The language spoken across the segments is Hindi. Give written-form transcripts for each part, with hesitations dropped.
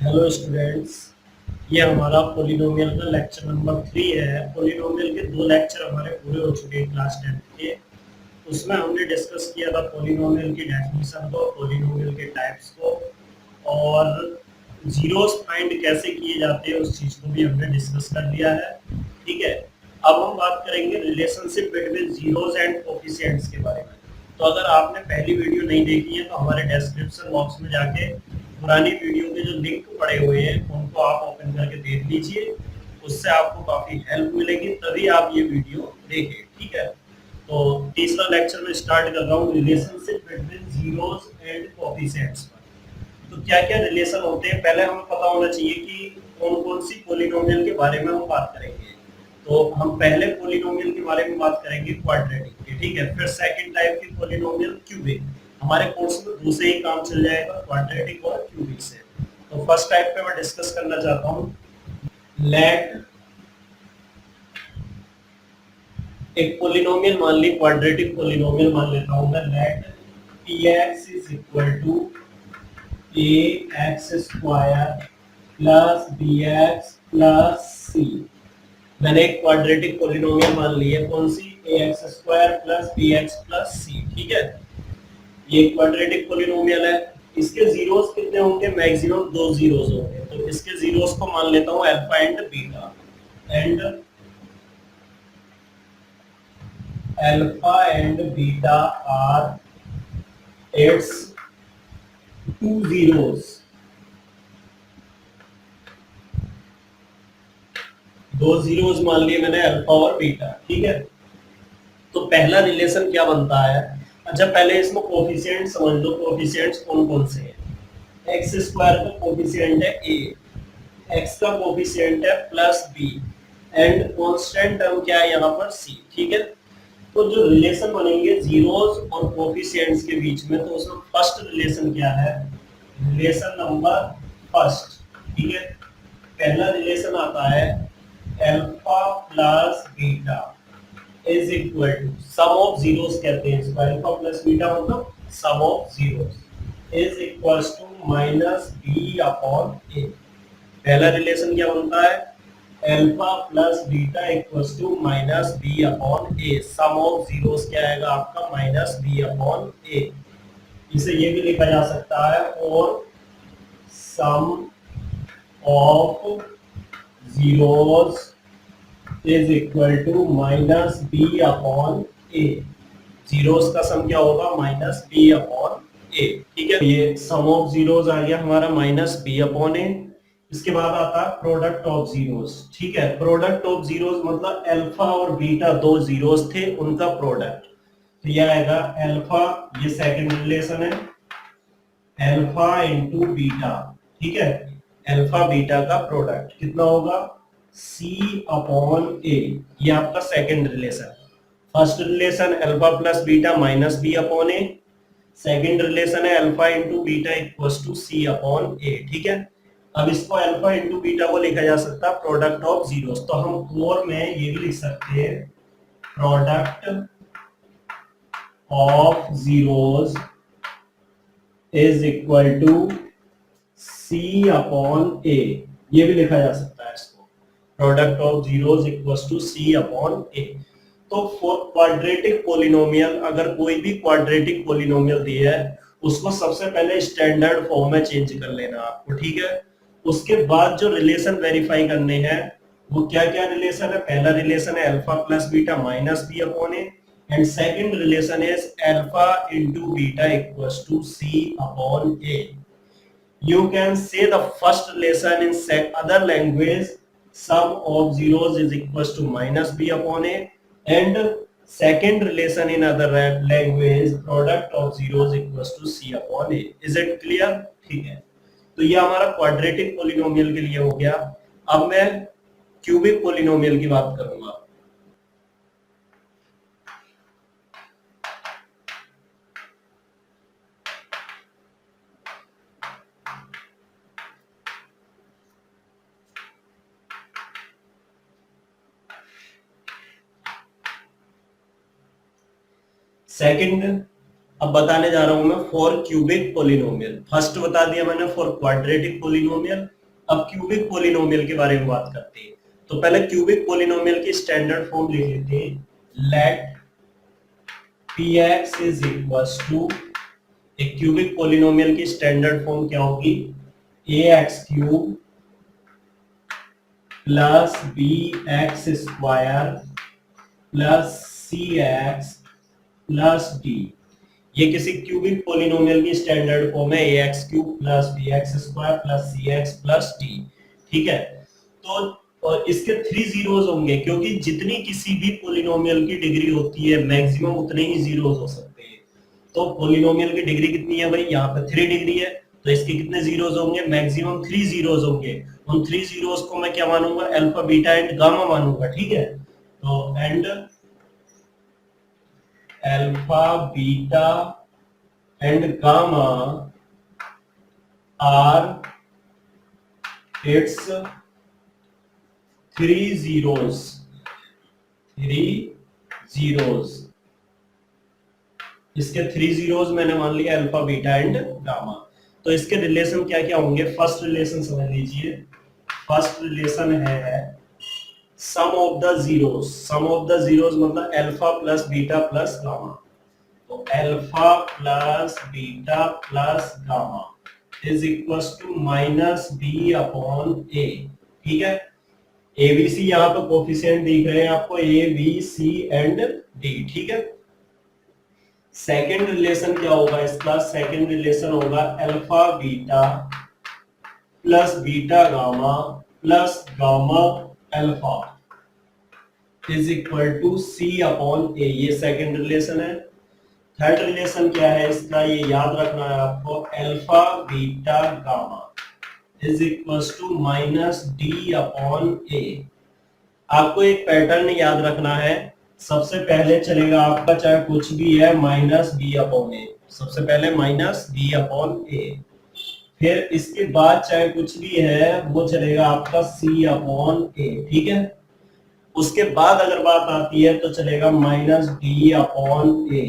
Hello students. ये हमारा पोलिनोमियल का लेक्चर नंबर 3 है। पोलिनोमियल के दो लेक्चर हमारे पूरे हो चुके हैं क्लास 10 के। उसमें हमने डिस्कस किया था पोलिनोमियल की डेफिनेशन को, पोलिनोमियल के टाइप्स को, और जीरोस फाइंड कैसे किए जाते हैं उस चीज़ को भी हमने डिस्कस कर लिया है। ठीक है, अब हम बात करेंगे relationship between zeros and coefficients के बारे में। तो अगर आपने पहली वीडियो नहीं देखी है तो हमारे डिस्क्रिप्शन बॉक्स में जाके पुरानी वीडियो के जो लिंक पड़े हुए हैं उनको आप ओपन करके देख लीजिए। उससे आपको काफ़ी हेल्प मिलेगी, तभी आप ये वीडियो देखें। ठीक है, तो तीसरा लेक्चर में स्टार्ट कर रहा हूँ relationship between zeros and coefficients पर। तो क्या क्या रिलेशन होते हैं पहले हमें पता होना चाहिए कि कौन कौन सी पोलिनोमियल के बारे में हम बात करेंगे। तो हम पहले पोलिनोमियल के बारे में बात करेंगे क्वाड्रेटिक के, ठीक है। फिर सेकंड टाइप की पोलिनोमियल क्यूबिक। हमारे कोर्स में दूसरे ही काम चल जाएगा क्वाड्रेटिक और क्यूबिक से। तो फर्स्ट टाइप पे मैं डिस्कस करना चाहता हूँ। लेट एक पोलिनोमियल मान ली, क्वाड्रेटिक पोलिनोमियल मान लेता हूँ मैं। Let P X is equal to A X square plus B X plus C. मैंने एक क्वाड्रेटिक पोलिनोमियल मान ली है, कौन सी? A X square plus B X plus C. ठीक है, ये क्वाड्रेटिक पोलिनोमियल है। इसके जीरोस कितने होंगे? मैक्सिमम दो जीरोस होंगे। तो इसके जीरोस को मान लेता हूँ alpha and beta. And alpha and beta are its two zeros. दो जीरोस मान लिए मैंने, अल्फा और बीटा। ठीक है, तो पहला रिलेशन क्या बनता है? अच्छा, पहले इसमें कोफिशिएंट समझ लो। कोफिशिएंट्स कौन कौन से हैं? एक्स स्क्वायर का कोफिशिएंट है ए, एक्स का कोफिशिएंट है plus b, and constant term क्या है यहाँ पर? सी। ठीक है, तो जो रिलेशन बनेंगे जीरोस और कोफिशिएंट्स के बीच में, तो उसमें फर्स्ट रिलेशन क्या है? Relation number first. ठीक है, पहला रिलेशन आता है alpha plus beta is equal to sum of zeros, कहते हैं इसको। अल्फा प्लस बीटा मतलब sum of zeros is equal to minus B upon A. पहला रिलेशन क्या बनता है? Alpha plus beta equals to minus B upon A. Sum of zeros क्या आएगा आपका? Minus B upon A. इसे ये भी लिखा जा सकता है, और sum of zeros is equal to minus B upon A. Zeros का सम क्या होगा? Minus B upon A. ठीक है, ये सम ऑफ जीरोस आ गया हमारा माइनस बी अपॉन ए। इसके बाद आता है प्रोडक्ट ऑफ जीरोस। ठीक है, प्रोडक्ट ऑफ जीरोस मतलब अल्फा और बीटा दो जीरोस थे, उनका प्रोडक्ट। तो यह आएगा अल्फा, ये सेकंड रिलेशन है, अल्फा इंटू बीटा। ठीक है, अल्फा बीटा का प्रोडक्ट कितना होगा? C upon A. ये आपका second relation. First relation alpha plus beta minus B upon A. Second relation है alpha into beta equals to C upon A. ठीक है, अब इसको अल्फा इंटू बीटा को लिखा जा सकता है प्रोडक्ट ऑफ जीरोस। तो हम और में ये भी लिख सकते हैं product of zeros is equal to C upon A. ये भी लिखा जा सकता है इसको, product of zeros equals to C upon ए। तो फॉर क्वाड्रेटिक पोलिनोमियल, अगर कोई भी क्वाड्रेटिक पोलिनोमियल दिया है, उसको सबसे पहले स्टैंडर्ड फॉर्म में चेंज कर लेना आपको। ठीक है, उसके बाद जो रिलेशन वेरीफाई करने हैं वो क्या क्या रिलेशन है? पहला रिलेशन है alpha plus beta minus B upon A, and second relation is alpha into beta equals to C upon a. You can say the first relation in other language, sum of zeros is equals to minus b upon a, and second relation in other language, product of zeros equals to c upon a. Is it clear? ठीक है, तो ये हमारा क्वाड्रेटिक पोलिनोमियल के लिए हो गया। अब मैं क्यूबिक पोलिनोमियल की बात करूंगा। सेकंड, अब बताने जा रहा हूं मैं फॉर क्यूबिक पोलिनोमियल। फर्स्ट बता दिया मैंने फॉर क्वाड्रेटिक पोलिनोमियल। अब क्यूबिक पोलिनोमियल के बारे में बात करते हैं। तो पहले क्यूबिक पोलिनोमियल की स्टैंडर्ड फॉर्म लिख लेते हैं। Let px is equals to, एक क्यूबिक पोलिनोमियल की स्टैंडर्ड फॉर्म क्या होगी, ax cube plus bx square plus cx plus d। ये किसी क्यूबिक पोलिनोमियल की स्टैंडर्ड फॉर्म है, ax cube plus bx square plus cx plus d। ठीक है, तो और इसके 3 जीरोस होंगे, क्योंकि जितनी किसी भी पोलिनोमियल की डिग्री होती है मैक्सिमम उतने ही जीरोस हो सकते हैं। तो पोलिनोमियल की डिग्री कितनी है भाई, यहाँ पे 3 डिग्री है, तो इसके कितने जीरोस होंगे, मैक्सिमम 3 जीरोस होंगे। उन 3 जीरोस को मैं क्या मानूंगा, अल्फा बीटा एंड गामा मानूंगा। ठीक है, तो and alpha beta and gamma are its 3 zeros, 3 zeros। इसके 3 zeros मैंने मान लिया अल्फा बीटा एंड गामा। तो इसके रिलेशन क्या क्या होंगे, फर्स्ट रिलेशन समझ लीजिए। फर्स्ट रिलेशन है sum of the zeros. Sum of the zeros मतलब alpha plus beta plus gamma. तो alpha plus beta plus gamma is equals to minus B upon A. ठीक है, ए बी सी यहाँ पे कोफिशिएंट दिख रहे हैं आपको, A B C and D. ठीक है, सेकंड रिलेशन क्या होगा इसका, सेकंड रिलेशन होगा alpha beta plus beta gamma plus gamma alpha is equal to C upon A. ये सेकंड रिलेशन है। थर्ड रिलेशन क्या है इसका, ये याद रखना है आपको, alpha beta gamma is equals to minus D upon A. आपको एक पैटर्न याद रखना है। सबसे पहले चलेगा आपका चाहे कुछ भी है माइनस बी अपॉन ए, सबसे पहले माइनस बी अपॉन ए, फिर इसके बाद चाहे कुछ भी है वो चलेगा आपका सी अपॉन ए। ठीक है, उसके बाद अगर बात आती है तो चलेगा माइनस डी अपॉन ए।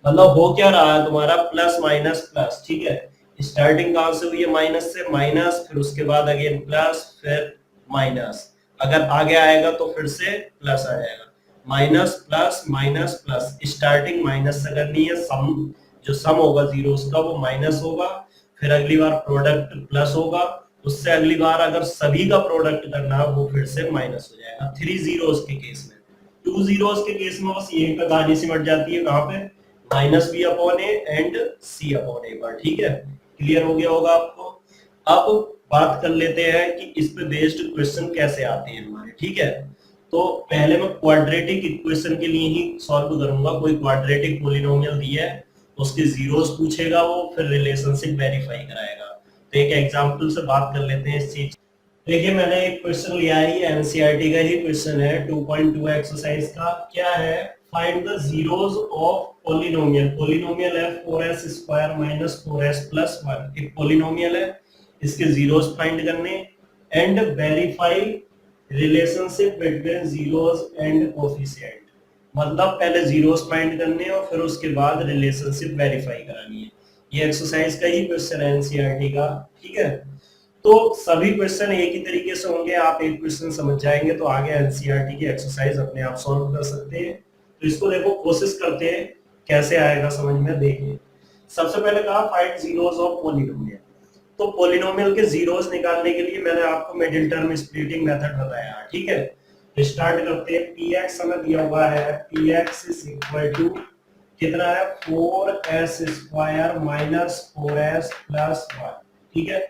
मतलब हो क्या रहा है तुम्हारा, प्लस माइनस प्लस। ठीक है, स्टार्टिंग कहां से हुई है, माइनस से, माइनस फिर उसके बाद अगेन प्लस फिर माइनस, अगर आगे आएगा तो फिर से प्लस आ जाएगा, minus plus minus plus. Starting minus से करनी है, सम जो सम होगा जीरोस का वो माइनस होगा, फिर अगली बार प्रोडक्ट प्लस होगा, उससे अगली बार अगर सभी का प्रोडक्ट करना है वो फिर से माइनस हो जाएगा। 3 जीरोस के केस में, 2 जीरोस के केस में बस यही पे कहानी सिमट जाती है, कहां पे, minus B upon A and C upon A पर। ठीक है, क्लियर हो गया होगा आपको। अब बात कर लेते हैं कि इस पे बेस्ड क्वेश्चन कैसे आते हैं हमारे। ठीक है, तो पहले मैं क्वाड्रेटिक इक्वेशन के लिए ही सॉल्व करूंगा। कोई क्वाड्रेटिक पॉलिनोमियल दिया है, उसके जीरोस पूछेगा वो, फिर रिलेशनशिप वेरीफाई कराएगा। तो एक एग्जांपल से बात कर लेते हैं इस चीज। देखिए मैंने एक क्वेश्चन लिया है, एनसीईआरटी का ही क्वेश्चन है, 2.2 एक्सरसाइज का। क्या है, find the zeros of polynomial. Polynomial है 4s square minus 4s plus 1। एक पॉलिनोमियल है, इसके जीरोस फाइंड करने and verify relationship between zeros and coefficient. मतलब पहले जीरोस फाइंड करने और फिर उसके बाद रिलेशनशिप वेरीफाई करानी है। ये एक्सरसाइज का ही क्वेश्चन है एनसीईआरटी का। ठीक है, तो सभी क्वेश्चन एक ही तरीके से होंगे, आप एक क्वेश्चन समझ जाएंगे तो आगे एनसीईआरटी की एक्सरसाइज अपने आप सॉल्व कर सकते हैं। तो इसको देखो, कोशिश करते हैं कैसे आएगा समझ में। देखिए सबसे पहले कहा फाइंड जीरोस ऑफ पॉलिनोमियल। तो पॉलिनोमियल के जीरोस निकालने के लिए मैंने आपको मिडिल टर्म स्प्लिटिंग मेथड बताया। ठीक है, स्टार्ट करते हैं। px हमें दिया हुआ है, px इज इक्वल टू कितना है, 4s square minus 4s plus 1। ठीक है,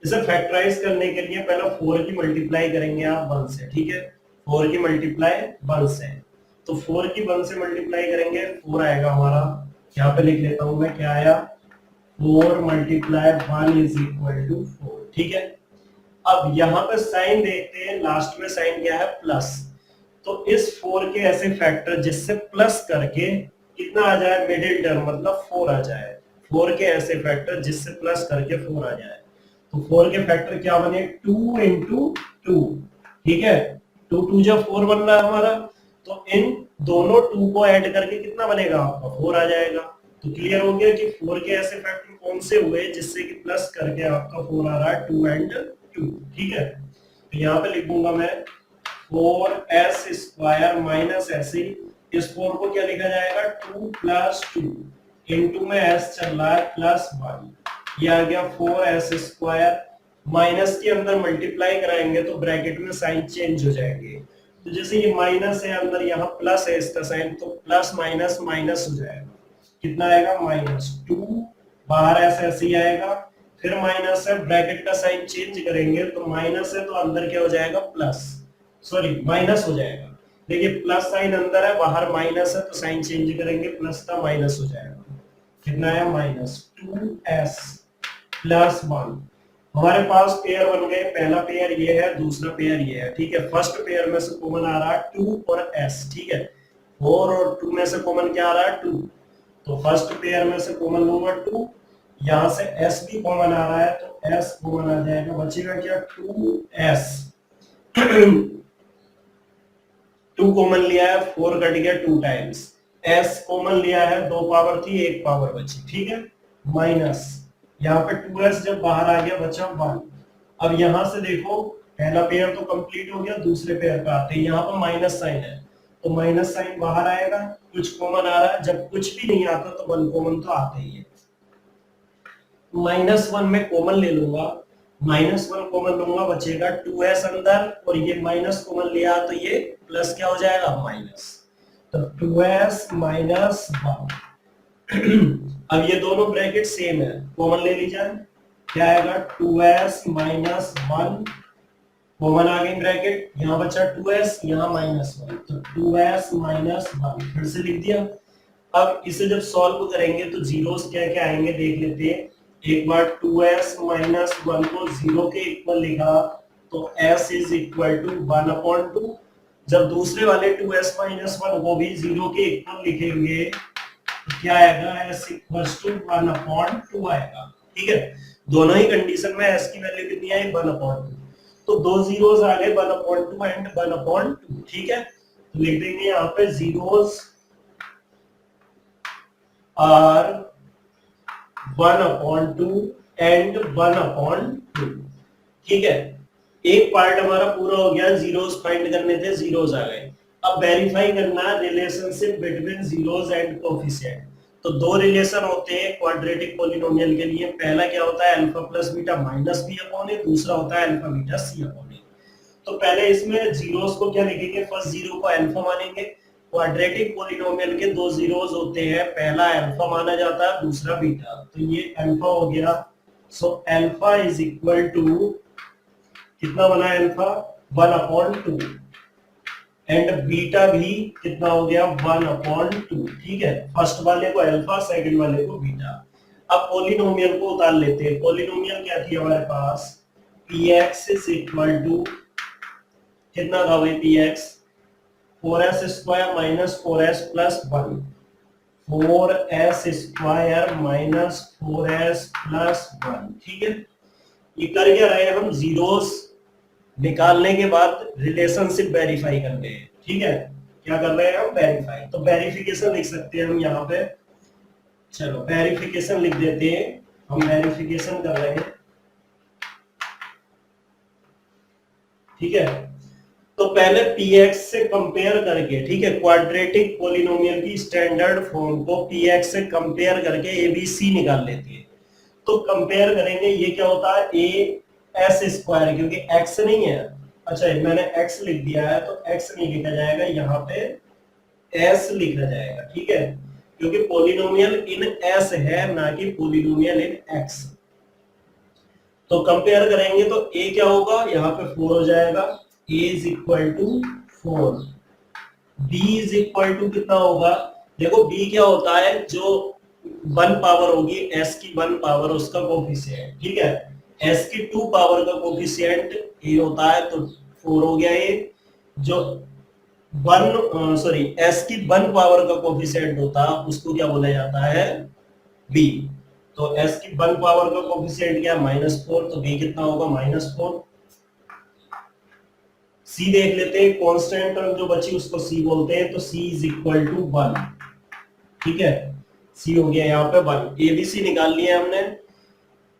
इसे फैक्टराइज करने के लिए पहले 4 की मल्टीप्लाई करेंगे आप 1 से। ठीक है, 4 की मल्टीप्लाई 1 से, तो 4 की 1 से मल्टीप्लाई करेंगे 4 आएगा हमारा। यहाँ पे लिख लेता हूं मैं, क्या आया, 4 मल्टीप्लाई 1 इज इक्वल टू 4। ठीक है, अब यहाँ पे साइन देखते हैं, लास्ट में साइन क्या है, प्लस। तो इस 4 के ऐसे फैक्टर जिससे प्लस करके कितना आ जाए, मिडिल टर्म मतलब 4 आ जाए। 4 के ऐसे फैक्टर जिससे प्लस करके 4 आ जाए। तो 4 के फैक्टर क्या बने, 2 इंटू 2। ठीक है, 2 2 जब 4 बन रहा है हमारा, तो इन दोनों 2 को ऐड करके कितना बनेगा आपका, 4 आ जाएगा। तो क्लियर हो गया कि 4 के ऐसे फैक्टर कौन से हुए जिससे कि प्लस करके आपका 4 आ रहा है 2 एंड 2। ठीक है, तो यहाँ पे लिखूंगा मैं 4s स्क्वायर माइनस ऐसे, इस 4 को क्या लिखा जाएगा 2 प्लस 2 इंटू में s चल रहा है प्लस 1, ये आ गया 4s स्क्वायर, माइनस के अंदर मल्टीप्लाई कराएंगे तो ब्रैकेट में साइन चेंज हो जाएंगे, तो जैसे ये माइनस है अंदर यहाँ प्लस है इसका साइन, तो प्लस माइनस माइनस हो जाएगा, कितना आएगा -2, बाहर ऐसे ऐसे ही आएगा, फिर माइनस है ब्रैकेट का साइन चेंज करेंगे तो माइनस है तो अंदर क्या हो जाएगा प्लस, सॉरी माइनस हो जाएगा, देखिए प्लस साइन अंदर है बाहर माइनस है तो साइन चेंज करेंगे प्लस का माइनस हो जाएगा, कितना है -2s प्लस 1। हमारे पास पेयर बन गए, पहला पेयर ये है दूसरा पेयर ये है। ठीक है, फर्स्ट पेयर में से कॉमन आ रहा है 2 और s। ठीक है, 4 और 2 में से कॉमन क्या आ रहा है 2, तो फर्स्ट पेयर में से कॉमन लूंगा 2, यहां से s भी कॉमन आ रहा है तो s कॉमन आ जाएगा, बचेगा क्या 2s 2 कॉमन लिया है 4 कट गया 2 टाइम्स, s कॉमन लिया है 2 पावर थी 1 पावर बची। ठीक है, माइनस यहाँ पे 2s जब बाहर आ गया बचा 1। अब यहां से देखो पहला पेयर तो कंप्लीट हो गया, दूसरे पेयर पे आते हैं, यहाँ पर माइनस साइन है तो माइनस साइन बाहर आएगा, कुछ कॉमन आ रहा है, जब कुछ भी नहीं आता तो 1 कॉमन तो आता ही है, -1 में कॉमन ले लूंगा, -1 कॉमन लूंगा बचेगा 2s अंदर, और ये माइनस कॉमन लिया तो ये प्लस क्या हो जाएगा माइनस, तो 2s माइनस 1 अब ये दोनों ब्रैकेट सेम है, कॉमन ले लीजिए, क्या आएगा 2s माइनस 1, कॉमन आ गई ब्रैकेट, यहाँ बचा 2s यहाँ -1, तो 2s माइनस 1 फिर से लिख दिया। अब इसे जब सॉल्व करेंगे तो जीरोस क्या क्या आएंगे देख लेते हैं, एक बार 2s माइनस 1 को 0 के इक्वल लिखा तो s इज इक्वल टू 1/2, जब दूसरे वाले 2s माइनस 1 को भी 0 के इक्वल लिखेंगे तो क्या आएगा s इक्वल्स टू 1/2 आएगा। ठीक है, दोनों ही कंडीशन में s की वैल्यू कितनी आई 1/2, तो दो जीरोस आ गए 1/2 एंड 1/2। ठीक है, तो लिख देंगे यहाँ पे जीरोस आर 1/2 एंड 1/2। ठीक है, एक पार्ट हमारा पूरा हो गया, जीरोस फाइंड करने थे जीरोस आ गए, अब वेरीफाई करना है relationship between zeros and coefficient. तो दो रिलेशन होते हैं क्वाड्रेटिक पॉलिनोमियल के लिए, पहला क्या होता है alpha plus beta minus B upon A, दूसरा होता है अल्फा बीटा सी अपॉन ए। तो पहले इसमें जीरोस को क्या लिखेंगे, फर्स्ट जीरो को अल्फा मानेंगे, क्वाड्रेटिक पॉलिनोमियल के दो जीरोस होते हैं, पहला अल्फा माना जाता है दूसरा बीटा, तो ये अल्फा हो गया, so alpha is equal to कितना बना अल्फा 1/2 एंड बीटा भी कितना हो गया 1/2। ठीक है, फर्स्ट वाले को अल्फा सेकंड वाले को बीटा। अब पॉलिनोमियल को उतार लेते हैं, पॉलिनोमियल क्या थी हमारे पास px इज इक्वल टू कितना था भाई px 4s square minus 4s plus 1, 4s square minus 4s plus 1। ठीक है, ये कर क्या रहे हैं हम जीरोस निकालने के बाद रिलेशनशिप वेरीफाई कर रहे हैं। ठीक है, क्या कर रहे हैं हम वेरीफाई, तो वेरिफिकेशन लिख सकते हैं हम यहाँ पे, चलो वेरिफिकेशन लिख देते हैं, हम वेरिफिकेशन कर रहे हैं। ठीक है, तो पहले px से कंपेयर करके, ठीक है क्वाड्रेटिक पॉलिनोमियल की स्टैंडर्ड फॉर्म को px से कंपेयर करके abc निकाल लेते हैं। तो कंपेयर करेंगे, ये क्या होता है a s स्क्वायर, क्योंकि x नहीं है, अच्छा मैंने x लिख दिया है तो x नहीं लिखा जाएगा, यहाँ पे s लिखा जाएगा। ठीक है, क्योंकि पॉलिनोमियल इन s है ना कि पॉलिनोमियल इन x। तो कंपेयर करेंगे तो a क्या होगा, यहाँ पे 4 हो जाएगा, a is equal to 4, b is equal to कितना होगा, देखो b क्या होता है जो 1 पावर होगी s की 1 पावर उसका कोफिशिएंट। ठीक है, s की 2 पावर का कोफिशिएंट a होता है तो 4 हो गया ये, जो 1 सॉरी s की 1 पावर का कोफिशिएंट होता है उसको क्या बोला जाता है b, तो s की 1 पावर का कोफिशिएंट क्या -4, तो b कितना होगा -4। c देख लेते हैं, कांस्टेंट टर्म जो बची उसको c बोलते हैं, तो c इज इक्वल टू 1। ठीक है, सी हो गया यहाँ पे 1। एबीसी निकाल लिया हमने।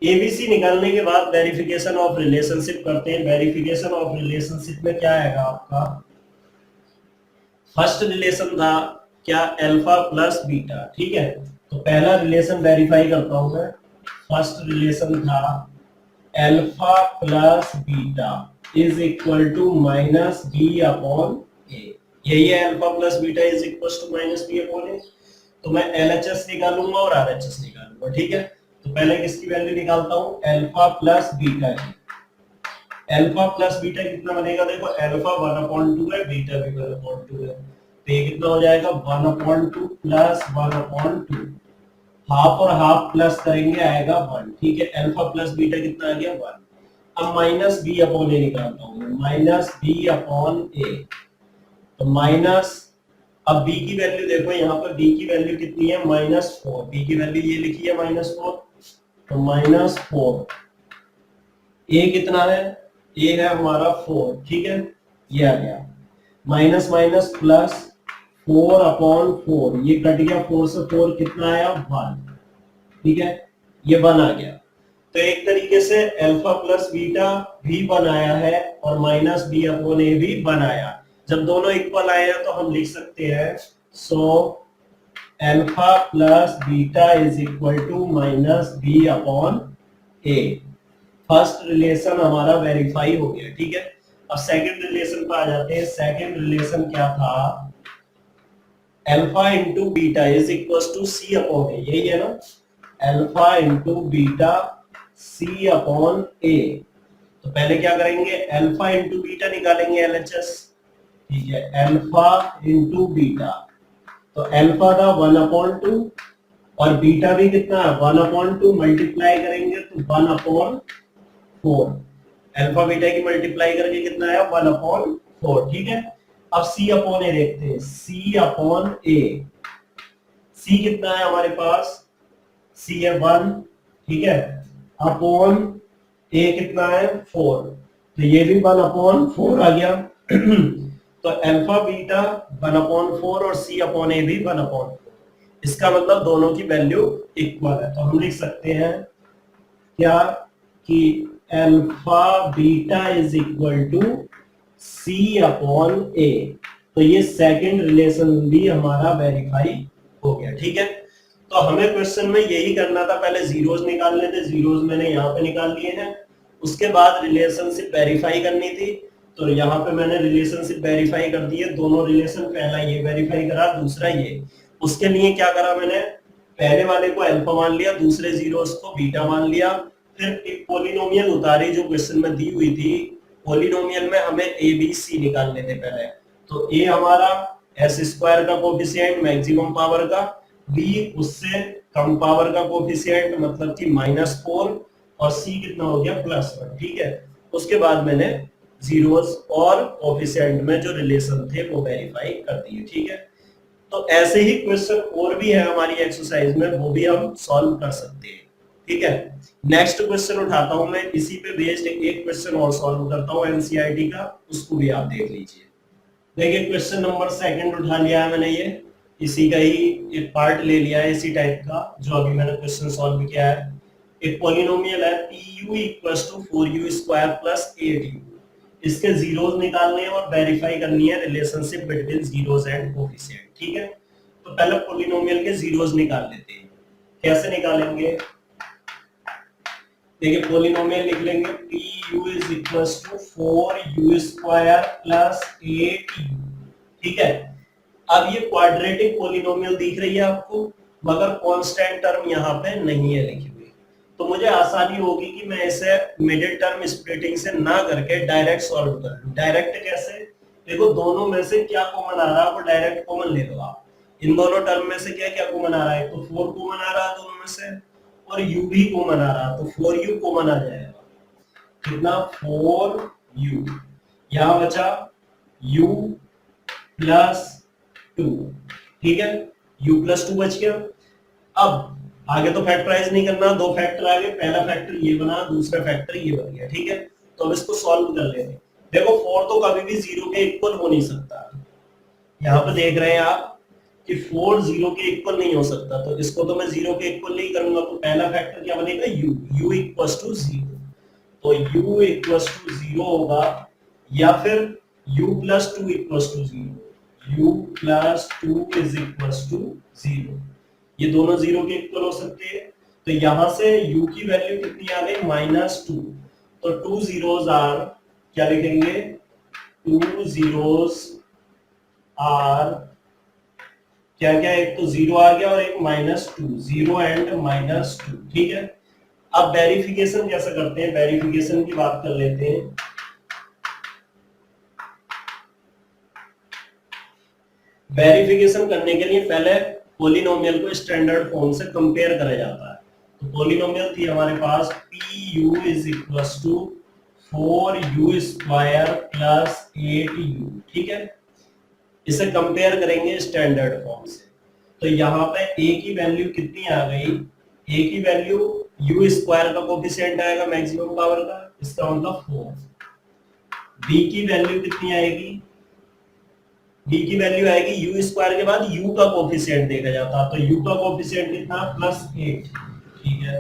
एबीसी निकालने के बाद वेरिफिकेशन ऑफ रिलेशनशिप करते हैं। वेरिफिकेशन ऑफ रिलेशनशिप में क्या आएगा आपका, फर्स्ट रिलेशन था क्या, अल्फा प्लस बीटा, ठीक है। तो पहला रिलेशन वेरीफाई करता हूं मैं। फर्स्ट रिलेशन था alpha plus beta is equal to minus B upon A. यही है alpha plus beta is equal to minus B upon ए। तो मैं एलएचएस निकालूंगा और आरएचएस निकालूंगा, ठीक है। तो पहले किसकी वैल्यू निकालता हूं, अल्फा प्लस बीटा की। अल्फा प्लस बीटा कितना बनेगा, देखो अल्फा 1/2 है, बीटा भी 1/2 है, तो ये कितना हो जाएगा 1/2 प्लस 1/2। हाफ और हाफ प्लस करेंगे आएगा 1, ठीक है। अल्फा प्लस बीटा कितना आ गया 1। अब माइनस बी अपॉन ए निकालता हूं, माइनस बी अपॉन ए। तो माइनस, अब b की वैल्यू देखो यहाँ पर, b की वैल्यू कितनी है -4। b की वैल्यू ये लिखी है -4, तो -4। a कितना है, a है हमारा 4, ठीक है। ये आ गया माइनस माइनस प्लस 4/4, ये कट गया 4 से, 4 कितना आया 1, ठीक है। ये 1 आ गया। तो एक तरीके से अल्फा प्लस बीटा भी बनाया है और माइनस बी अपॉन ए भी बनाया। जब दोनों इक्वल आए हैं तो हम लिख सकते हैं so alpha plus beta is equal to minus B upon a. First relation हमारा वेरीफाई हो गया, ठीक है। अब सेकंड रिलेशन पर आ जाते हैं। सेकंड रिलेशन क्या था, alpha into beta is equal to C upon A, यही है ना, alpha into beta C upon ए। तो पहले क्या करेंगे, अल्फा इंटू बीटा निकालेंगे एलएचएस, ठीक है। अल्फा इंटू बीटा, तो अल्फा था 1/2 और बीटा भी कितना है 1/2, मल्टीप्लाई करेंगे तो 1/4। अल्फा बीटा की मल्टीप्लाई करके कितना है 1/4, ठीक है। अब सी अपॉन ए देखते हैं, सी अपॉन ए। सी कितना है हमारे पास, सी है 1, ठीक है, अपॉन ए कितना है 4, तो ये भी 1/4 आ गया। तो अल्फा बीटा 1/4 और सी अपॉन ए भी 1/4। इसका मतलब दोनों की वैल्यू इक्वल है। तो हम लिख सकते हैं क्या कि alpha beta is equal to C upon ए। तो ये सेकंड रिलेशन भी हमारा वेरीफाई हो गया, ठीक है। तो हमें क्वेश्चन में यही करना था, पहले जीरोस निकालने थे, जीरोस मैंने यहाँ पे निकाल लिए हैं। उसके बाद रिलेशनशिप वेरीफाई करनी थी, तो यहाँ पे मैंने रिलेशनशिप वेरीफाई कर दी है। दोनों रिलेशन, पहला ये वेरीफाई करा, दूसरा ये। उसके लिए क्या करा मैंने, पहले वाले को अल्फा मान लिया, दूसरे जीरोस को बीटा मान लिया, फिर एक पॉलिनोमियल उतारी जो क्वेश्चन में दी हुई थी। पॉलिनोमियल में हमें ए बी सी निकालने थे पहले। तो ए हमारा s² का कोफिशिएंट मैक्सिमम पावर का, बी उससे कम पावर का कोफिशिएंट मतलब कि -4, और सी कितना हो गया +1, ठीक है। उसके बाद मैंने जीरोस और कोफिशिएंट में जो रिलेशन थे वो वेरीफाई कर दिए, ठीक है। तो ऐसे ही क्वेश्चन और भी है हमारी एक्सरसाइज में, वो भी हम सॉल्व कर सकते हैं, ठीक है। नेक्स्ट क्वेश्चन उठाता हूं मैं, इसी पे बेस्ड एक क्वेश्चन और सॉल्व करता हूं एनसीईआरटी का, उसको भी आप देख लीजिए। देखिए क्वेश्चन नंबर 2 उठा लिया है मैंने, ये इसी का ही एक पार्ट ले लिया है, इसी टाइप का जो अभी मैंने क्वेश्चन सॉल्व किया है। एक पॉलिनोमियल है pu = 4u² + 8u। इसके जीरोस निकालने हैं और वेरीफाई करनी है relationship between zeros and coefficient, ठीक है। तो पहले पॉलिनोमियल के जीरोस निकाल लेते हैं। कैसे निकालेंगे, देखिए पॉलिनोमियल लिख लेंगे pu = 4u² + 8u, ठीक है। अब ये क्वाड्रेटिक पॉलिनोमियल दिख रही है आपको, मगर कांस्टेंट टर्म यहाँ पे नहीं है लिखी हुई। तो मुझे आसानी होगी कि मैं इसे मिडिल टर्म स्प्लिटिंग से ना करके डायरेक्ट सॉल्व कर लूं। डायरेक्ट कैसे, देखो दोनों में से क्या कॉमन आ रहा है वो डायरेक्ट कॉमन ले लो आप। इन दोनों टर्म में से क्या क्या कॉमन आ रहा है, तो 4 कॉमन आ रहा है दोनों में से, और u भी कॉमन आ रहा है, तो 4u कॉमन आ जाएगा। कितना 4u, यहाँ बचा u + 2, ठीक है, u + 2 बच गया। अब आगे तो फैक्टराइज नहीं करना, दो फैक्टर आ गए, पहला फैक्टर ये बना, दूसरा फैक्टर ये बन गया, ठीक है। तो अब इसको सॉल्व कर लेते हैं। देखो 4 तो कभी भी 0 के इक्वल हो नहीं सकता, यहाँ पे देख रहे हैं आप कि 4 जीरो के इक्वल नहीं हो सकता, तो इसको तो मैं जीरो के इक्वल नहीं करूंगा, तो पहला फैक्टर क्या बनेगा, u इक्वल टू जीरो। तो u इक्वल टू जीरो होगा, या फिर u plus two equal to zero, u plus two is equal to zero, ये दोनों जीरो के इक्वल हो सकते हैं। तो यहां से u की वैल्यू कितनी आ गई, -2, तो 2 जीरोस आर, क्या लिखेंगे, 2 जीरोस आर क्या क्या, एक तो जीरो आ गया और एक -2, जीरो एंड -2, ठीक है। अब वेरिफिकेशन कैसे करते हैं, वेरिफिकेशन की बात कर लेते हैं। वेरिफिकेशन करने के लिए पहले पॉलिनोमियल को स्टैंडर्ड फॉर्म से कंपेयर करा जाता है। तो पॉलिनोमियल थी हमारे पास pu is equal to 4u square plus 8u, ठीक है। इसे कंपेयर करेंगे स्टैंडर्ड फॉर्म से, तो यहाँ पे a की वैल्यू कितनी आ गई, a की वैल्यू u स्क्वायर का कोफिशिएंट आएगा मैक्सिमम पावर का, इसका मतलब 4। b की वैल्यू कितनी आएगी, b की वैल्यू आएगी u स्क्वायर के बाद u का कोफिशिएंट देखा जाता है, तो u का कोफिशिएंट कितना, +8, ठीक है।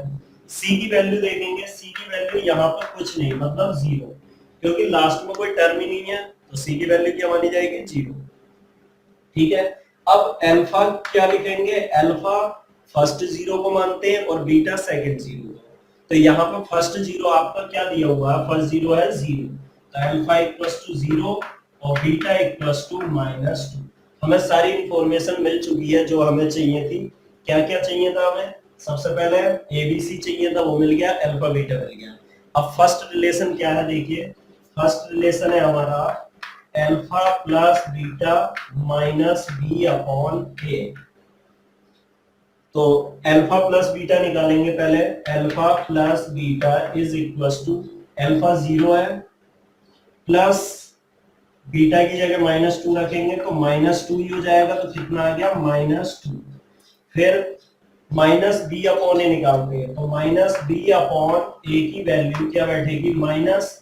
c की वैल्यू देखेंगे, c की वैल्यू यहाँ पर कुछ नहीं, मतलब 0, क्योंकि लास्ट में कोई टर्म ही नहीं है, तो c की वैल्यू क्या मानी जाएगी, 0, ठीक है। अब अल्फा क्या लिखेंगे, अल्फा फर्स्ट जीरो को मानते हैं और बीटा सेकंड जीरो को, तो यहाँ पर फर्स्ट जीरो आपका क्या दिया हुआ है, फर्स्ट जीरो है 0, तो अल्फा इक्वल्स टू 0 और बीटा इक्वल्स टू -2। हमें सारी इंफॉर्मेशन मिल चुकी है जो हमें चाहिए थी। क्या क्या चाहिए था हमें, सबसे पहले एबीसी चाहिए था, वो मिल गया, अल्फा बीटा मिल गया। अब फर्स्ट रिलेशन क्या है, देखिए फर्स्ट रिलेशन है हमारा alpha plus beta minus B upon ए। तो अल्फा प्लस बीटा निकालेंगे पहले, alpha plus beta is equal to, alpha 0 है, प्लस बीटा की जगह -2 रखेंगे तो -2 ही हो जाएगा, तो कितना आ गया, -2। फिर माइनस बी अपॉन ए निकालते हैं, तो माइनस बी अपॉन ए की वैल्यू क्या बैठेगी, माइनस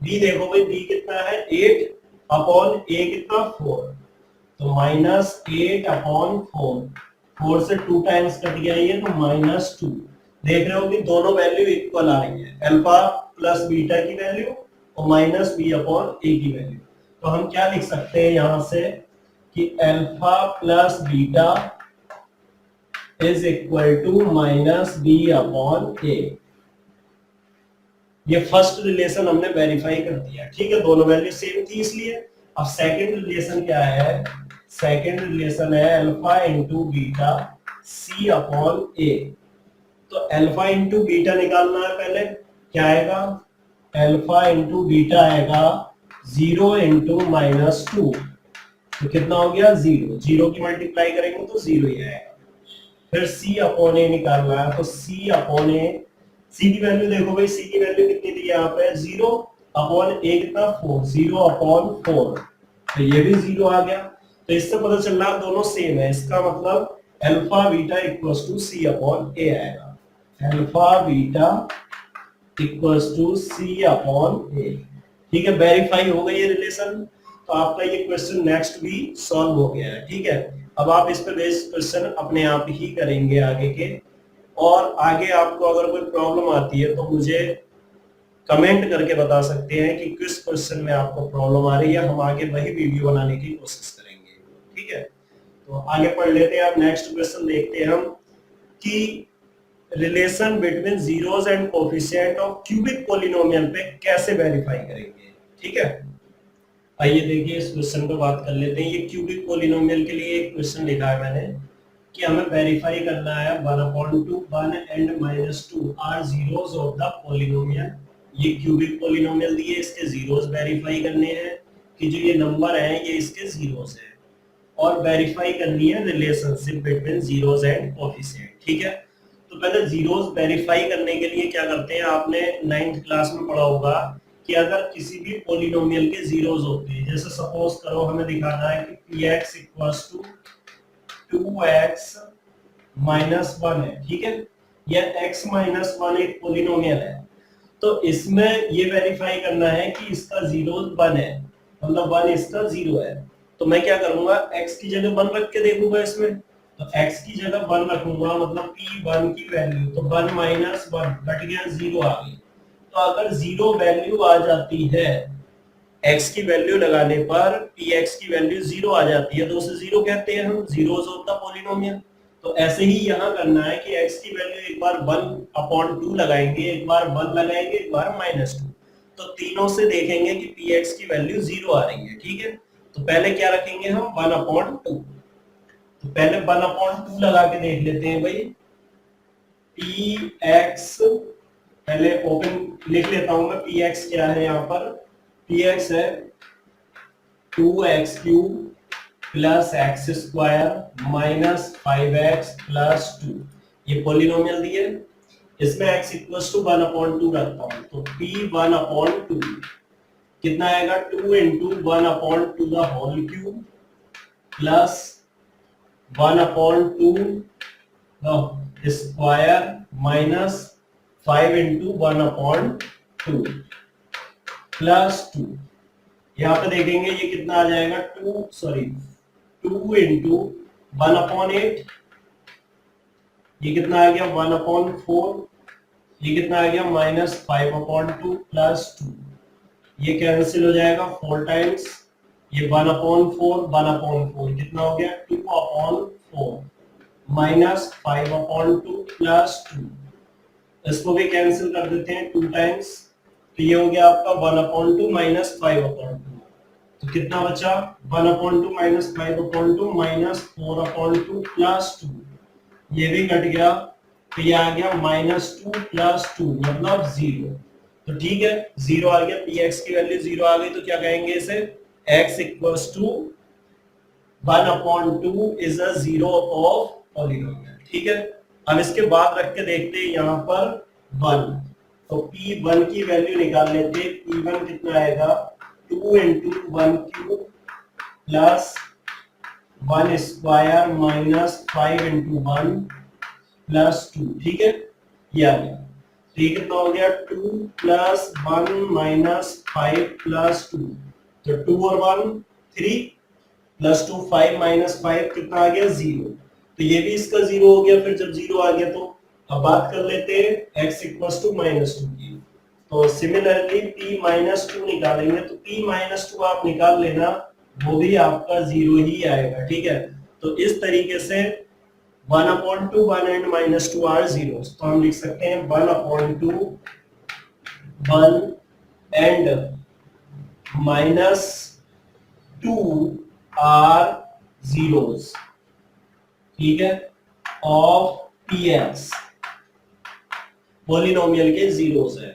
बी, देखो भाई बी कितना है 8 अपॉन ए कितना 4, तो -8 अपॉन 4 से 2 टाइम्स कट गया ये, तो -2। देख रहे हो कि दोनों वैल्यू इक्वल आ रही है, अल्फा प्लस बीटा की वैल्यू और माइनस बी अपॉन ए की वैल्यू। तो हम क्या लिख सकते हैं यहां से कि alpha plus beta is equal to -b upon A. ये फर्स्ट रिलेशन हमने वेरीफाई कर दिया, ठीक है, दोनों वैल्यू सेम थी इसलिए। अब सेकंड रिलेशन क्या है, सेकंड रिलेशन है alpha into beta C upon ए। तो अल्फा इंटू बीटा निकालना है पहले, क्या आएगा, अल्फा इंटू बीटा आएगा 0 इंटू -2, तो कितना हो गया 0, 0 की मल्टीप्लाई करेंगे तो 0 ही आएगा। फिर c अपॉन ए निकालना है, तो c अपॉन ए, c की वैल्यू देखो भाई, c की वैल्यू कितनी थी यहाँ पे, 0 अपॉन ए कितना 4, 0 अपॉन 4, तो ये भी 0 आ गया। तो इससे पता चल रहा है दोनों सेम है, इसका मतलब alpha beta equals to c upon A आएगा, alpha beta equals to c upon A, ठीक है। वेरीफाई हो गई ये रिलेशन, तो आपका ये क्वेश्चन नेक्स्ट भी सॉल्व हो गया है, ठीक है। अब आप इस पे बेस्ड क्वेश्चन अपने आप ही करेंगे आगे के, और आगे आपको अगर कोई प्रॉब्लम आती है तो मुझे कमेंट करके बता सकते हैं कि किस क्वेश्चन में आपको प्रॉब्लम आ रही है, हम आगे वही वीडियो बनाने की कोशिश करेंगे, ठीक है। तो आगे पढ़ लेते हैं, आप नेक्स्ट क्वेश्चन देखते हैं हम कि relation between zeros and coefficient of cubic polynomial पे कैसे वेरीफाई करेंगे, ठीक है। आइए देखिए इस क्वेश्चन पे बात कर लेते हैं। ये क्यूबिक पॉलिनोमियल के लिए एक क्वेश्चन लिखा है मैंने कि हमें वेरीफाई करना है 1/1 and -2 are zeros of the polynomial. ये क्यूबिक पॉलिनोमियल दिए, इसके जीरोस वेरीफाई करने हैं कि जो ये नंबर है ये इसके जीरोस हैं, और वेरीफाई करनी है relationship between zeros and coefficient, ठीक है। तो पहले जीरोस वेरीफाई करने के लिए क्या करते हैं, आपने 9th क्लास में पढ़ा होगा कि अगर किसी भी पॉलिनोमियल के जीरोस होते हैं, जैसे सपोज करो हमें दिखाना है कि px equals to 2x minus 1 है, ठीक है, या x माइनस 1 एक पॉलिनोमियल है, तो इसमें ये वेरीफाई करना है कि इसका जीरो 1 है, मतलब 1 इसका 0 है। तो मैं क्या करूंगा, x की जगह 1 रख के देखूंगा इसमें, तो x की जगह 1 रखूंगा, मतलब p1 की वैल्यू तो 1 माइनस 1 कट गया, 0 आ गई। तो अगर 0 वैल्यू आ जाती है, x की वैल्यू लगाने पर px की वैल्यू 0 आ जाती है, तो उसे 0 कहते हैं हम, जीरोस ऑफ द पॉलिनोमियल। तो ऐसे ही यहाँ करना है कि x की वैल्यू एक बार 1/2 लगाएंगे, एक बार 1 लगाएंगे, एक बार -2, तो तीनों से देखेंगे कि px की वैल्यू 0 आ रही है, ठीक है। तो पहले क्या रखेंगे हम, 1/2, तो पहले 1/2 लगा के देख लेते हैं भाई। px, पहले ओपन लिख लेता हूं मैं, px क्या है यहाँ पर, px है 2x³ plus x² minus 5x plus 2, ये पॉलिनोमियल दिए, इसमें x इक्वल्स टू 1/2 रखता हूं, तो p1/2 कितना आएगा, 2 into 1/2 the whole cube plus 1/2 the square minus 5 into 1/2 plus 2। यहाँ पे देखेंगे ये कितना आ जाएगा, 2 इंटू 1/8, ये कितना आ गया 1/4, ये कितना आ गया -5/2 प्लस 2, ये कैंसिल हो जाएगा 4 टाइम्स, ये 1/4 1/4 कितना हो गया 2/4 माइनस 5/2 प्लस 2, इसको भी कैंसिल कर देते हैं 2 टाइम्स, तो ये हो गया आपका 1/2 माइनस 5/2, तो कितना बचा 1/2 माइनस 5/2 माइनस 4/2 प्लस 2, ये भी कट गया, तो ये आ गया -2 प्लस 2 मतलब 0। तो ठीक है, 0 आ गया, px की वैल्यू 0 आ गई, तो क्या कहेंगे इसे, x equals to 1/2 is a zero of polynomial, ठीक है। अब इसके बाद रख के देखते हैं यहाँ पर 1, तो p1 की वैल्यू निकाल लेते हैं, p1 कितना आएगा 2 into 1³ plus 1 square minus 5 into 1 plus 2, ठीक है, ये आ गया। तो ये कितना हो गया 2 प्लस 1 माइनस 5 प्लस 2, तो 2 और 1 3 प्लस 2 5 माइनस 5 कितना आ गया 0, तो ये भी इसका 0 हो गया। फिर जब 0 आ गया तो अब बात कर लेते हैं x इक्वल्स टू -2 की, तो सिमिलरली p-2 निकालेंगे, तो p-2 आप निकाल लेना, वो भी आपका 0 ही आएगा, ठीक है। तो इस तरीके से 1/2 1 एंड -2 आर जीरोस, तो हम लिख सकते हैं 1/2 1 एंड -2 आर जीरोस, ठीक है, ऑफ px, पॉलिनोमियल के जीरोस है।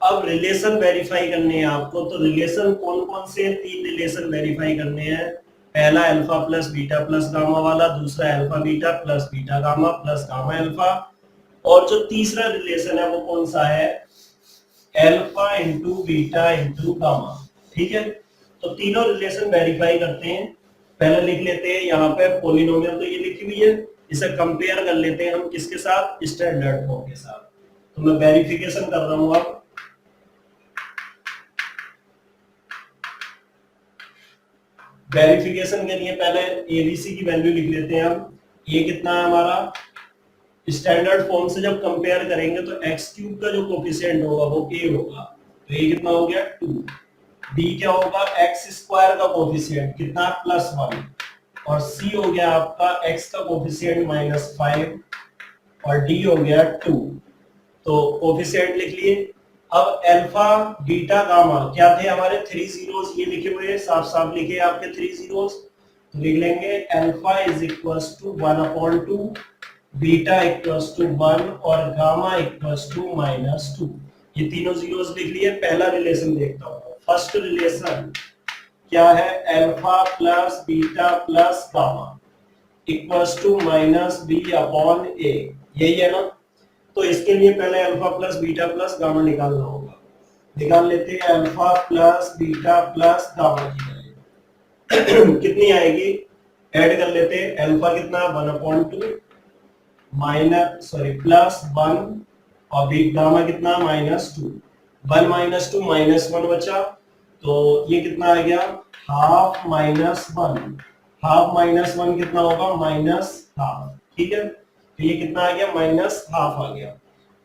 अब रिलेशन वेरीफाई करने हैं आपको, तो रिलेशन कौन कौन से, 3 रिलेशन वेरीफाई करने हैं। पहला alpha plus beta plus gamma वाला, दूसरा alpha beta plus beta gamma plus gamma alpha, और जो तीसरा रिलेशन है वो कौन सा है, alpha into beta into gamma, ठीक है। तो तीनों रिलेशन वेरीफाई करते हैं। पहले लिख लेते हैं यहाँ पे पॉलिनोमियल, तो ये लिखी हुई है, इसे कंपेयर कर लेते हैं हम किसके साथ, स्टैंडर्ड फॉर्म के साथ। तो मैं वेरिफिकेशन कर रहा हूं, अब वेरिफिकेशन के लिए पहले एबीसी की वैल्यू लिख लेते हैं हम। ये कितना है हमारा, स्टैंडर्ड फॉर्म से जब कंपेयर करेंगे तो x³ का जो कोफिशिएंट होगा वो a होगा, तो ये कितना हो गया 2, b क्या होगा x² का कोफिशिएंट कितना +1, और c हो गया आपका x का कोफिशिएंट -5, और d हो गया 2, तो कोफिशिएंट लिख लिए। अब अल्फा बीटा गामा क्या थे हमारे 3 जीरोस, ये लिखे हुए हैं, साफ साफ लिखे आपके 3 जीरोस, तो लिख लेंगे alpha is equals to 1/2, beta equals to 1 और गामा इक्वल्स टू -2, ये तीनों जीरोस लिख लिए। पहला रिलेशन देखता हूं, फर्स्ट रिलेशन क्या है, alpha plus beta plus gamma equals to -b/a, यही है ना। तो इसके लिए पहले alpha plus beta plus gamma निकालना होगा, निकाल लेते हैं alpha plus beta plus gamma की वैल्यू कितनी आएगी, ऐड कर लेते हैं। अल्फा कितना 1/2 प्लस 1 और गामा कितना -2, 1 - 2 -1 बचा, तो ये कितना आ गया half minus one, half minus one कितना होगा, माइनस हाफ, ठीक है। तो ये कितना आ गया, माइनस हाफ आ गया।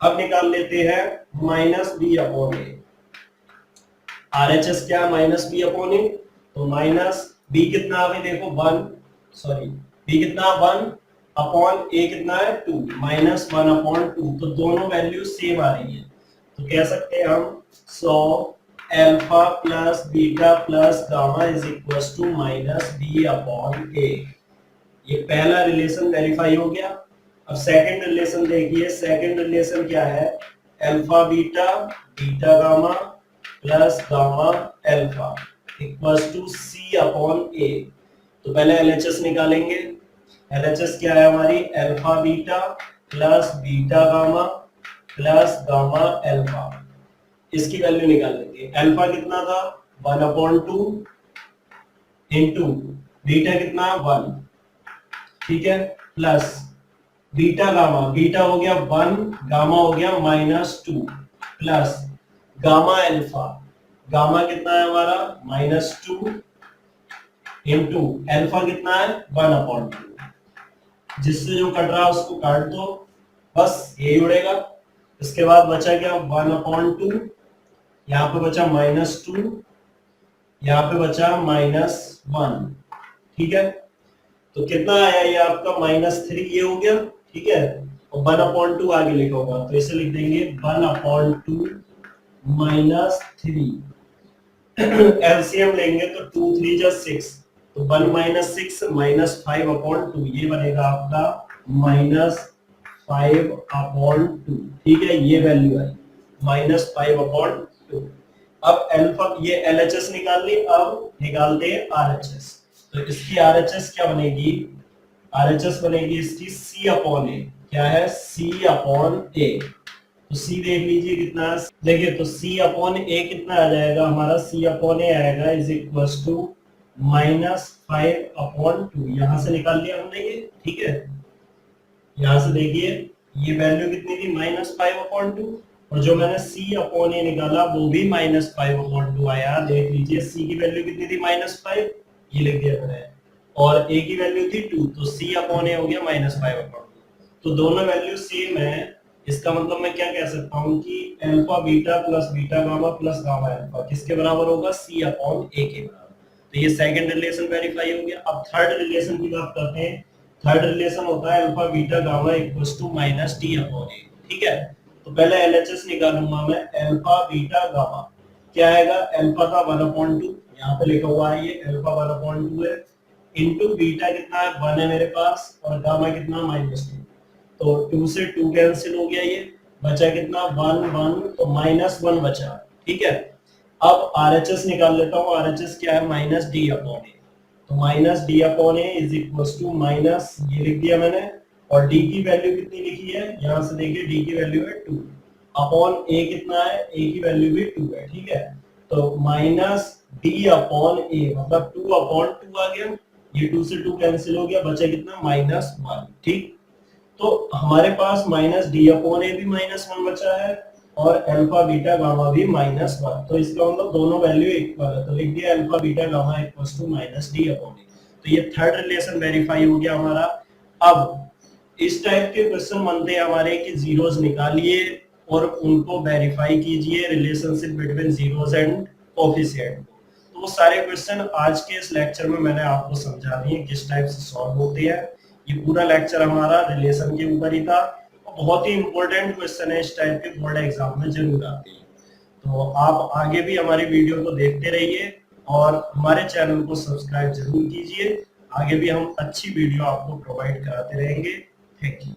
अब निकाल लेते हैं माइनस बी अपॉन ए। आरएचएस क्या है, माइनस बी अपॉन ए। तो माइनस बी कितना है देखो, वन, सॉरी बी कितना, वन अपॉन ए कितना है, two, minus one upon two. तो दोनों वैल्यू सेम आ रही है, तो कह सकते हैं हम so alpha plus beta plus gamma is equal to minus B upon A. ये पहला रिलेशन वेरीफाई हो गया। अब सेकंड रिलेशन देखिए, सेकंड रिलेशन क्या है, alpha beta beta gamma plus gamma alpha equals to C upon ए। तो पहले एलएचएस निकालेंगे। एलएचएस क्या है हमारी, alpha beta plus beta gamma plus gamma alpha. इसकी वैल्यू निकाल लेंगे। अल्फा कितना था, 1/2 इंटू बीटा कितना, 1, ठीक है, प्लस बीटा गामा, बीटा हो गया 1, गामा हो गया -2, प्लस गामा अल्फा, गामा कितना है हमारा -2 इंटू अल्फा कितना है 1/2। जिससे जो कट रहा है उसको काट दो, बस यही उड़ेगा। इसके बाद बचा क्या, 1/2, यहाँ पे बचा -2, यहाँ पे बचा -1, ठीक है। तो कितना आया ये आपका -3, ये हो गया, ठीक है। और 1/2 आगे लिखा होगा, तो इसे लिख देंगे 1/2 -3। एलसीएम लेंगे तो 2 3 जा 6, तो 1 -6 -5/2, ये बनेगा आपका -5/2, ठीक है। ये वैल्यू आई -5/2। अब अल्फा, ये एलएचएस निकाल ली, अब निकालते हैं आरएचएस। तो इसकी आरएचएस क्या बनेगी, आरएचएस बनेगी इसकी सी अपॉन ए। क्या है, सी अपॉन ए। तो सी देख लीजिए कितना है, देखिए तो सी अपॉन ए कितना आ जाएगा हमारा, सी अपॉन ए आएगा इज इक्वल टू -5/2। यहां से निकाल लिया हमने ये, ठीक है। यहां से देखिए ये वैल्यू कितनी थी, -5/2, और जो मैंने सी अपॉन ए निकाला वो भी -5/2 आया। देख लीजिए सी की वैल्यू कितनी थी, -5, ये लिख दिया मैंने, और ए की वैल्यू थी 2, तो सी अपॉन ए हो गया -5/2। तो दोनों वैल्यू सेम है। इसका मतलब मैं क्या कह सकता हूँ कि alpha beta plus beta gamma plus gamma alpha किसके बराबर होगा, सी अपॉन ए के बराबर। तो ये सेकंड रिलेशन वेरीफाई हो गया। अब थर्ड रिलेशन की बात करते हैं। थर्ड रिलेशन होता है alpha beta gamma equals to -d upon A, ठीक है। तो पहले एलएचएस निकालूंगा मैं, अल्फा बीटा गामा क्या आएगा, अल्फा का 1/2, यहाँ पे लिखा हुआ है ये अल्फा 1/2 है, इंटू बीटा कितना है 1 है मेरे पास, और गामा कितना -2। तो 2 से 2 कैंसिल हो गया, ये बचा कितना 1 1, तो -1 बचा, ठीक है। अब आरएचएस निकाल लेता हूँ। आरएचएस क्या है, -d अपॉन ए। तो -d upon a is equals to minus, ये लिख दिया मैंने, और d की वैल्यू कितनी लिखी है, यहां से देखिए d की वैल्यू है 2, अपॉन a कितना है, a की वैल्यू भी 2 है, ठीक है। तो -d अपॉन a मतलब 2/2 आ गया, ये 2 से 2 कैंसिल हो गया, बचा कितना -1, ठीक। तो हमारे पास -d अपॉन ए भी -1 बचा है, और अल्फा बीटा गामा भी -1। तो इसका मतलब दोनों वैल्यू इक्वल है, तो लिख दिया alpha beta gamma equals to -d upon ए। तो ये थर्ड रिलेशन वेरीफाई हो गया हमारा। अब इस टाइप के क्वेश्चन बनते हैं हमारे कि जीरोस निकालिए और उनको वेरीफाई कीजिए, relationship between zeros and coefficient. तो वो सारे क्वेश्चन आज के इस लेक्चर में मैंने आपको समझा दिए किस टाइप से सॉल्व होते हैं। ये पूरा लेक्चर हमारा रिलेशन के ऊपर ही था, और बहुत ही इंपॉर्टेंट क्वेश्चन है, इस टाइप के बोर्ड एग्जाम में जरूर आते हैं। तो आप आगे भी हमारी वीडियो को देखते रहिए और हमारे चैनल को सब्सक्राइब जरूर कीजिए। आगे भी हम अच्छी वीडियो आपको प्रोवाइड कराते रहेंगे। Thank you.